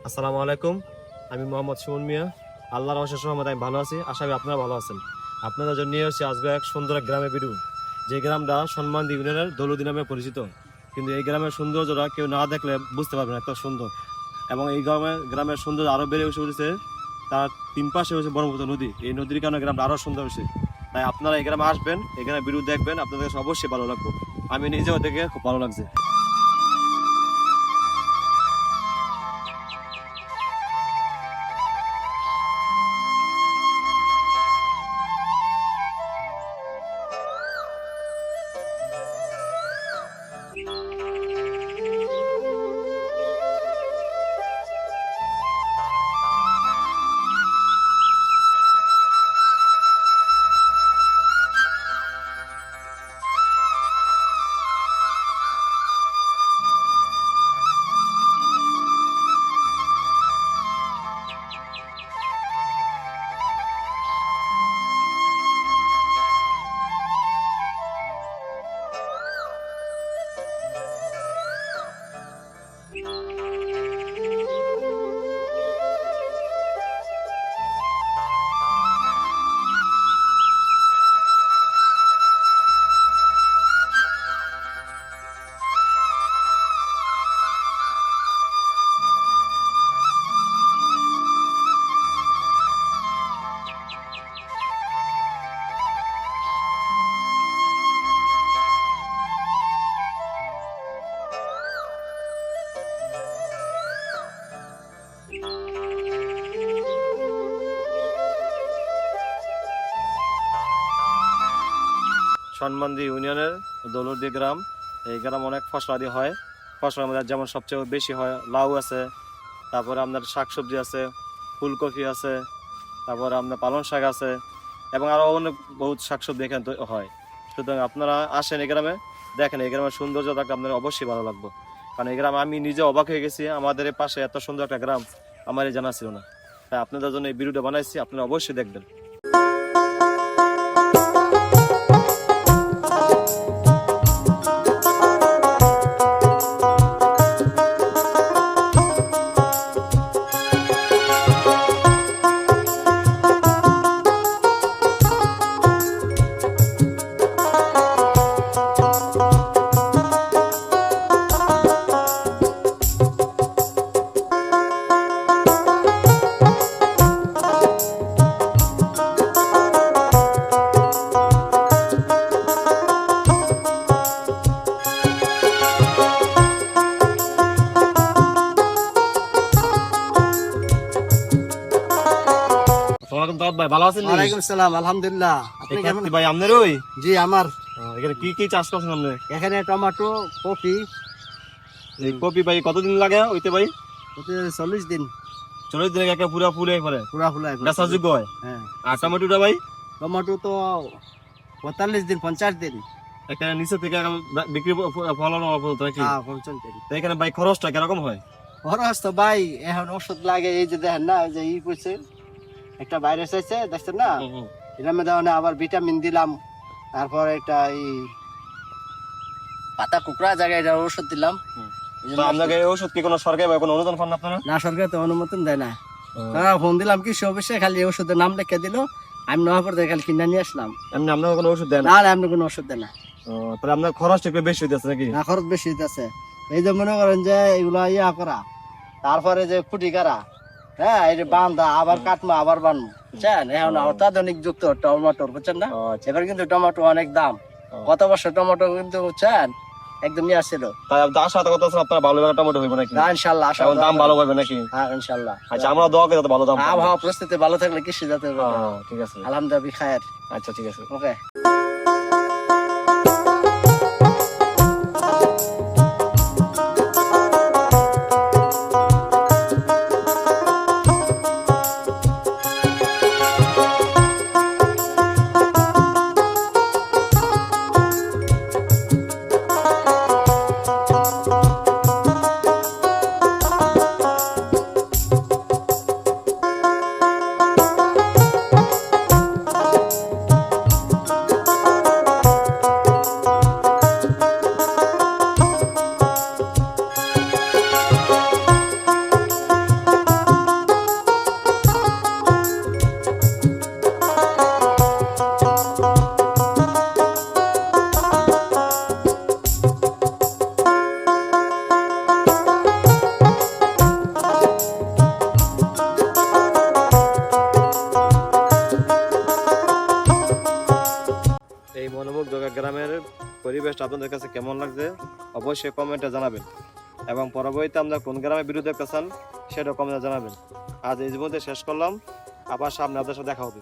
আসসালামু আলাইকুম। আমি মোহাম্মদ সুমন মিয়া। আল্লাহর অশেষ রহমতে আমি ভালো আছি। আশা করি আপনারা ভালো আছেন। আপনাদের জন্য নিয়ে এসেছি আজকে এক সুন্দর এক গ্রামে ভিডিও, যে গ্রামটা সন্মান ইউনিয়নের দৌলতী নামে পরিচিত। কিন্তু এই গ্রামের সৌন্দর্যটা কেউ না দেখলে বুঝতে পারবে না এত সুন্দর। এবং এই গ্রামের সৌন্দর্য আরও বেড়ে উঠেছে। তার তিন পাশে হচ্ছে ব্রহ্মপুত্র নদী। এই নদীর কারণে গ্রামটা আরও সুন্দর হয়েছে। তাই আপনারা এই গ্রামে আসবেন, এই গ্রামে ভিডিও দেখবেন, আপনাদের কাছে অবশ্যই ভালো লাগবে। আমি নিজেও দেখে খুব ভালো লাগছে। সনমান্দি ইউনিয়নের দৌলতদি গ্রাম। এই গ্রাম অনেক ফসলাদি হয়। ফসলের মধ্যে যেমন সবচেয়ে বেশি হয় লাউ আছে, তারপরে আপনার শাকসবজি আছে, ফুলকপি আছে, তারপরে আপনার পালং শাক আছে, এবং আরও অনেক বহুত শাকসবজি এখানে হয়। সুতরাং আপনারা আসেন এই গ্রামে, দেখেন এই গ্রামের সৌন্দর্য দেখলে আপনার অবশ্যই ভালো লাগবে। কারণ এই গ্রামে আমি নিজে অবাক হয়ে গেছি, আমাদের এই পাশে এত সুন্দর একটা গ্রাম আমারই জানা ছিল না। তাই আপনাদের জন্য এই ভিডিওটা বানাইছি, আপনারা অবশ্যই দেখবেন। ভাই ভালো আছেন? ওয়ালাইকুম সালাম, আলহামদুলিল্লাহ। আপনি কেমন? ভাই আপনার ওই জি আমার এখানে কি কি চাষ করছেন আপনি? এখানে টমেটো, কপি। এই কপি ভাই কতদিন লাগে হইতে ভাই? 40 দিন। 40 দিনে একে পুরা ফুলে পরে পুরা ফুলা বেচার যোগ্য হয়। হ্যাঁ। আর টমেটোটা ভাই? টমেটো তো 45 দিন, 50 দিন। এখানে নিচে থেকে বিক্রি ফলন পর্যন্ত নাকি? হ্যাঁ, 50 দিন। তো এখানে ভাই খরচটা কিরকম হয়? খরচ তো ভাই এখন ওষুধ লাগে, এই যে দেখেন না, এই যে ই করছে একটা ভাইরাস আছে দেখছেন না, এটার মধ্যে আবার ভিটামিন দিলাম, তারপর একটা এই পাতা কুকড়া জায়গায় এটা ওষুধ দিলাম। তো আপনাকে এই ওষুধ কি কোনো সরকারি বা কোনো অনুদান পান আপনারা? না, সরকার তো অনুমোদন দেয় না। ফোন দিলাম কৃষি অফিসে, খালি ওষুধের নাম লিখে দিল, আমি নেওয়ার পর খালি কিনে নিয়ে আসলাম। এমনি আপনাকে কোনো ওষুধ দেয় না? না, এমনি কোনো ওষুধ দেয় না। তাহলে আপনার খরচটা একটু বেশি হইতেছে নাকি? না, খরচ বেশি আছে। এই যে মনে করেন যে এগুলা ইয়া করা, তারপরে যে ফুটি করা, হ্যাঁ, এই যে বান্ধা, আবার কাটমা, আবার বানবো, বুঝছেন? এখন অত্যাধুনিক যুক্ত টমেটোর, বুঝছেন না? এবার কিন্তু টমেটো অনেক দাম। গত বছর টমেটো কিন্তু, বুঝছেন, একদম ইয়া ছিল। তাই আশা কথা আছে আপনারা ভালো একটা টমেটো হইবে নাকি? ইনশাল্লাহ, দাম ভালো পাবে নাকি? হ্যাঁ, ইনশাল্লাহ। আচ্ছা, আমরা দোয়া করি যাতে ভালো দাম পাই। আবহাওয়া পরিস্থিতি ভালো থাকলে কৃষি যাতে ঠিক আছে, আলহামদুলিল্লাহ খায়ের। আচ্ছা ঠিক আছে, ওকে। পরিবেশটা আপনাদের কাছে কেমন লাগছে অবশ্যই কমেন্টে জানাবেন, এবং পরবর্তীতে আমরা কোন গ্রামে ভিডিও দেখতে চান সেটাও কমেন্টে জানাবেন। আজ এই মধ্যে শেষ করলাম, আবার সামনে আপনাদের সাথে দেখা হবে।